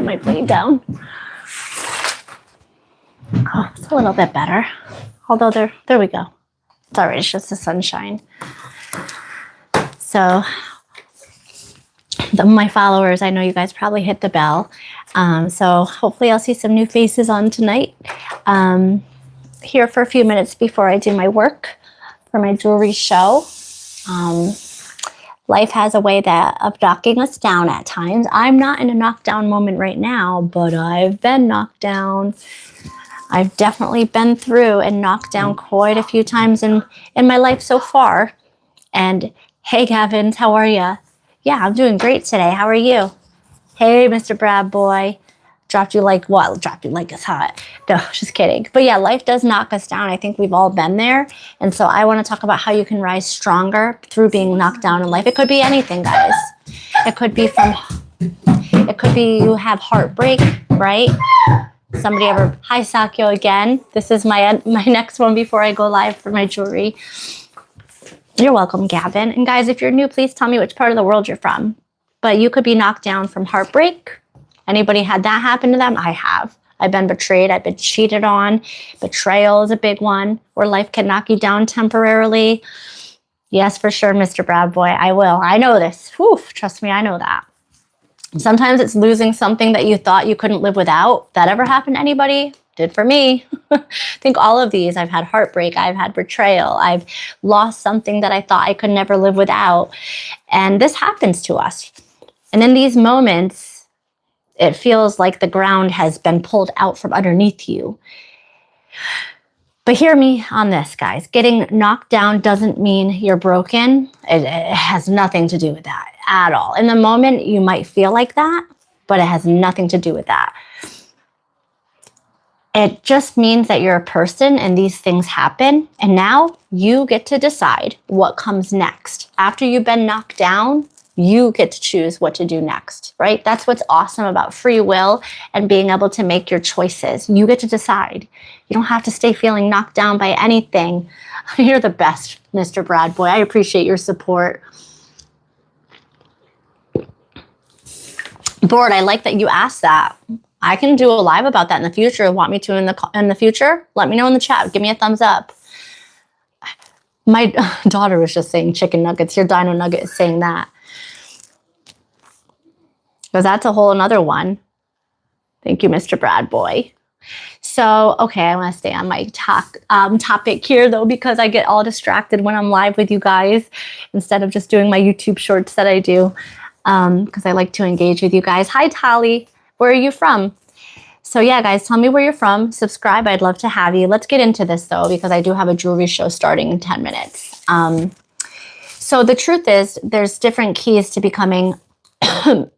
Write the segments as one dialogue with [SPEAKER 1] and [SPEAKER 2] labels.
[SPEAKER 1] my blade down. Oh, it's a little bit better. Although there we go. It's all right, it's just the sunshine. So my followers, I know you guys probably hit the bell. So hopefully I'll see some new faces on tonight. Here for a few minutes before I do my work for my jewelry show. Life has a way of knocking us down at times. I'm not in a knockdown moment right now, but I've been knocked down. I've definitely been through and knocked down quite a few times in my life so far. And hey, Gavin, how are you? Yeah, I'm doing great today. How are you? Hey, Mr. Brad boy. Dropped you like what? Dropped you like it's hot. No, just kidding. But yeah, life does knock us down. I think we've all been there. And so I want to talk about how you can rise stronger through being knocked down in life. It could be anything, guys. It could be you have heartbreak, right? Somebody ever, hi Sakyo again. This is my next one before I go live for my jewelry. You're welcome, Gavin. And guys, if you're new, please tell me which part of the world you're from. But you could be knocked down from heartbreak. Anybody had that happen to them? I have. I've been betrayed. I've been cheated on. Betrayal is a big one where life can knock you down temporarily. Yes, for sure, Mr. Brad Boy. I will. I know this. Whew, trust me, I know that. Sometimes it's losing something that you thought you couldn't live without. That ever happened to anybody? Did for me. I think all of these, I've had heartbreak, I've had betrayal, I've lost something that I thought I could never live without. And this happens to us. And in these moments, it feels like the ground has been pulled out from underneath you. But hear me on this, guys. Getting knocked down doesn't mean you're broken. It has nothing to do with that at all. In the moment, you might feel like that, but it has nothing to do with that. It just means that you're a person and these things happen. And now you get to decide what comes next. After you've been knocked down, you get to choose what to do next, right? That's what's awesome about free will and being able to make your choices. You get to decide. You don't have to stay feeling knocked down by anything. You're the best, Mr. Brad Boy. I appreciate your support. Board, I like that you asked that. I can do a live about that in the future. Want me to in the future? Let me know in the chat. Give me a thumbs up. My daughter was just saying chicken nuggets. Your Dino Nugget is saying that. Because that's a whole another one. Thank you, Mr. Brad Boy. So, okay, I want to stay on my topic here, though, because I get all distracted when I'm live with you guys instead of just doing my YouTube shorts that I do, because I like to engage with you guys. Hi, Tali. Where are you from? So, yeah, guys, tell me where you're from. Subscribe. I'd love to have you. Let's get into this, though, because I do have a jewelry show starting in 10 minutes. So the truth is there's different keys to becoming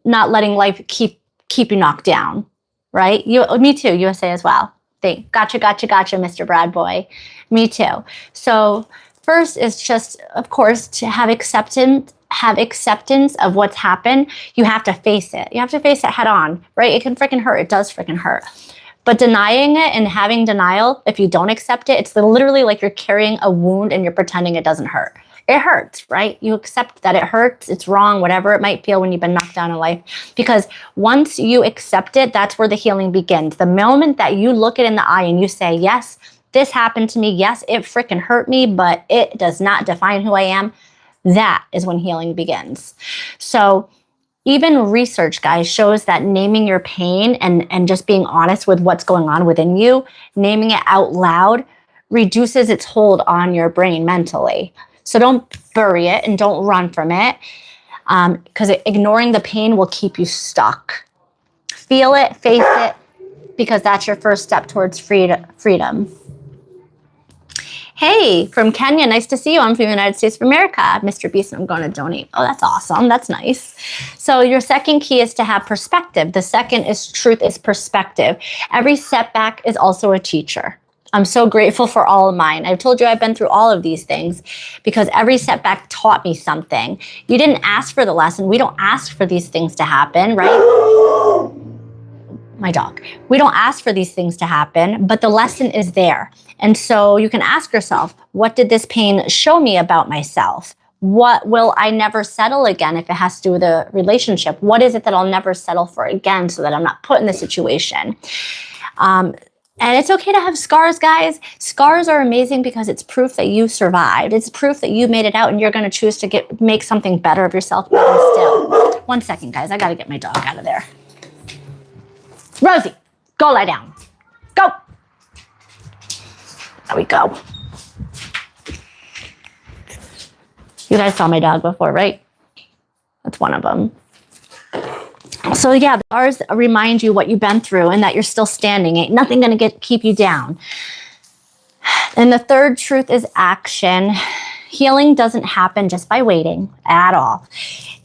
[SPEAKER 1] not letting life keep you knocked down, right? Me too, USA as well. Gotcha, Mr. Brad Boy. Me too. So first is just, of course, to have acceptance of what's happened. You have to face it. You have to face it head on, right? It can freaking hurt. It does freaking hurt. But denying it and having denial, if you don't accept it, it's literally like you're carrying a wound and you're pretending it doesn't hurt. It hurts, right? You accept that it hurts, it's wrong, whatever it might feel when you've been knocked down in life. Because once you accept it, that's where the healing begins. The moment that you look it in the eye and you say, yes, this happened to me. Yes, it freaking hurt me, but it does not define who I am. That is when healing begins. So even research, guys, shows that naming your pain and just being honest with what's going on within you, naming it out loud, reduces its hold on your brain mentally. So don't bury it and don't run from it, because ignoring the pain will keep you stuck. Feel it, face it, because that's your first step towards freedom. Hey, from Kenya, nice to see you. I'm from the United States of America. Mr. Beast, I'm going to donate. Oh, that's awesome. That's nice. So your second key is to have perspective. The second is truth is perspective. Every setback is also a teacher. I'm so grateful for all of mine. I've told you I've been through all of these things because every setback taught me something. You didn't ask for the lesson. We don't ask for these things to happen, right? My dog. We don't ask for these things to happen, but the lesson is there. And so you can ask yourself, what did this pain show me about myself? What will I never settle again if it has to do with a relationship? What is it that I'll never settle for again so that I'm not put in this situation? And it's okay to have scars, guys. Scars are amazing because it's proof that you survived. It's proof that you made it out and you're going to choose to make something better of yourself even still. 1 second, guys. I got to get my dog out of there. Rosie, go lie down. Go. There we go. You guys saw my dog before, right? That's one of them. So yeah, the scars remind you what you've been through and that you're still standing. Ain't nothing going to keep you down. And the third truth is action. Healing doesn't happen just by waiting at all.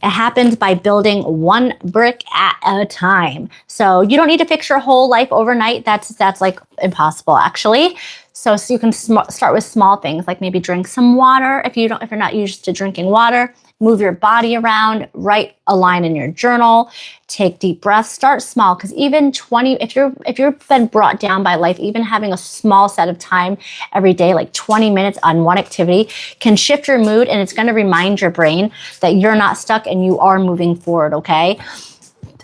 [SPEAKER 1] It happens by building one brick at a time. So you don't need to fix your whole life overnight. That's like impossible, actually. So you can start with small things, like maybe drink some water if you're not used to drinking water. Move your body around, write a line in your journal, take deep breaths, start small, because even if you've been brought down by life, even having a small set of time every day, like 20 minutes on one activity, can shift your mood, and it's going to remind your brain that you're not stuck and you are moving forward, okay?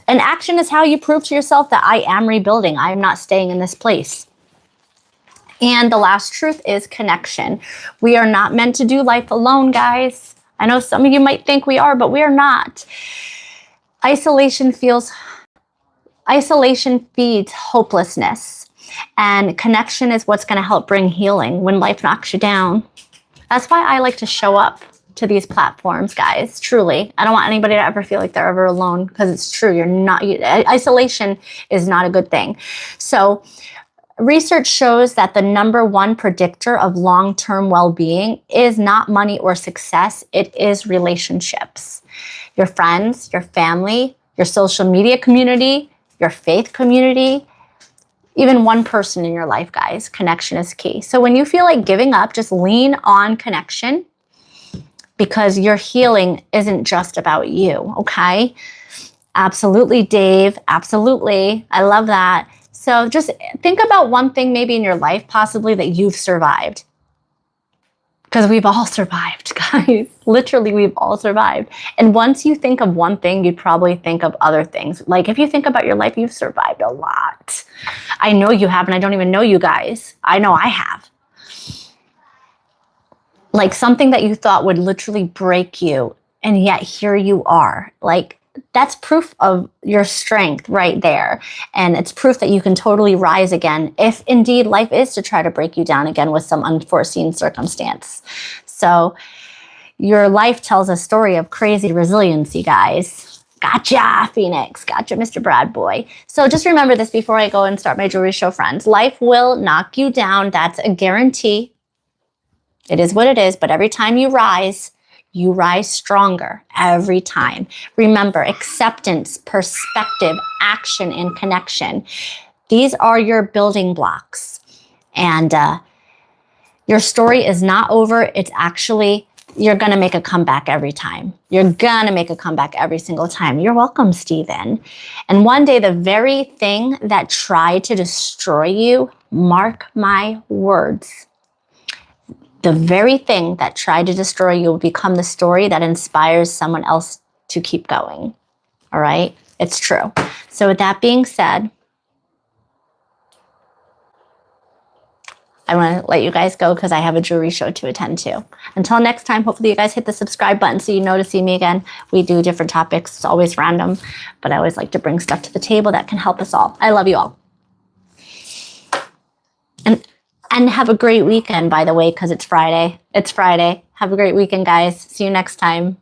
[SPEAKER 1] And action is how you prove to yourself that I am rebuilding. I am not staying in this place. And the last truth is connection. We are not meant to do life alone, guys. I know some of you might think we are, but we are not. Isolation feeds hopelessness, and connection is what's going to help bring healing when life knocks you down. That's why I like to show up to these platforms, guys, truly. I don't want anybody to ever feel like they're ever alone, because it's true. Isolation is not a good thing. So research shows that the #1 predictor of long-term well-being is not money or success. It is relationships. Your friends, your family, your social media community, your faith community, even one person in your life, guys. Connection is key. So when you feel like giving up, just lean on connection, because your healing isn't just about you, okay? Absolutely, Dave. Absolutely. I love that. So just think about one thing maybe in your life possibly that you've survived. Because we've all survived, guys. Literally, we've all survived. And once you think of one thing, you'd probably think of other things. Like if you think about your life, you've survived a lot. I know you have, and I don't even know you guys. I know I have. Like something that you thought would literally break you, and yet here you are. Like, that's proof of your strength right there. And it's proof that you can totally rise again if indeed life is to try to break you down again with some unforeseen circumstance. So your life tells a story of crazy resiliency, guys. Gotcha, Phoenix. Gotcha, Mr. Brad Boy. So just remember this before I go and start my jewelry show, friends. Life will knock you down. That's a guarantee. It is what it is. But every time you rise stronger every time. Remember, acceptance, perspective, action, and connection. These are your building blocks. And your story is not over. It's actually, you're going to make a comeback every time. You're going to make a comeback every single time. You're welcome, Stephen. And one day, the very thing that tried to destroy you, mark my words, the very thing that tried to destroy you will become the story that inspires someone else to keep going. All right? It's true. So with that being said, I want to let you guys go because I have a jewelry show to attend to. Until next time, hopefully you guys hit the subscribe button so you know to see me again. We do different topics. It's always random, but I always like to bring stuff to the table that can help us all. I love you all. And have a great weekend, by the way, because it's Friday. It's Friday. Have a great weekend, guys. See you next time.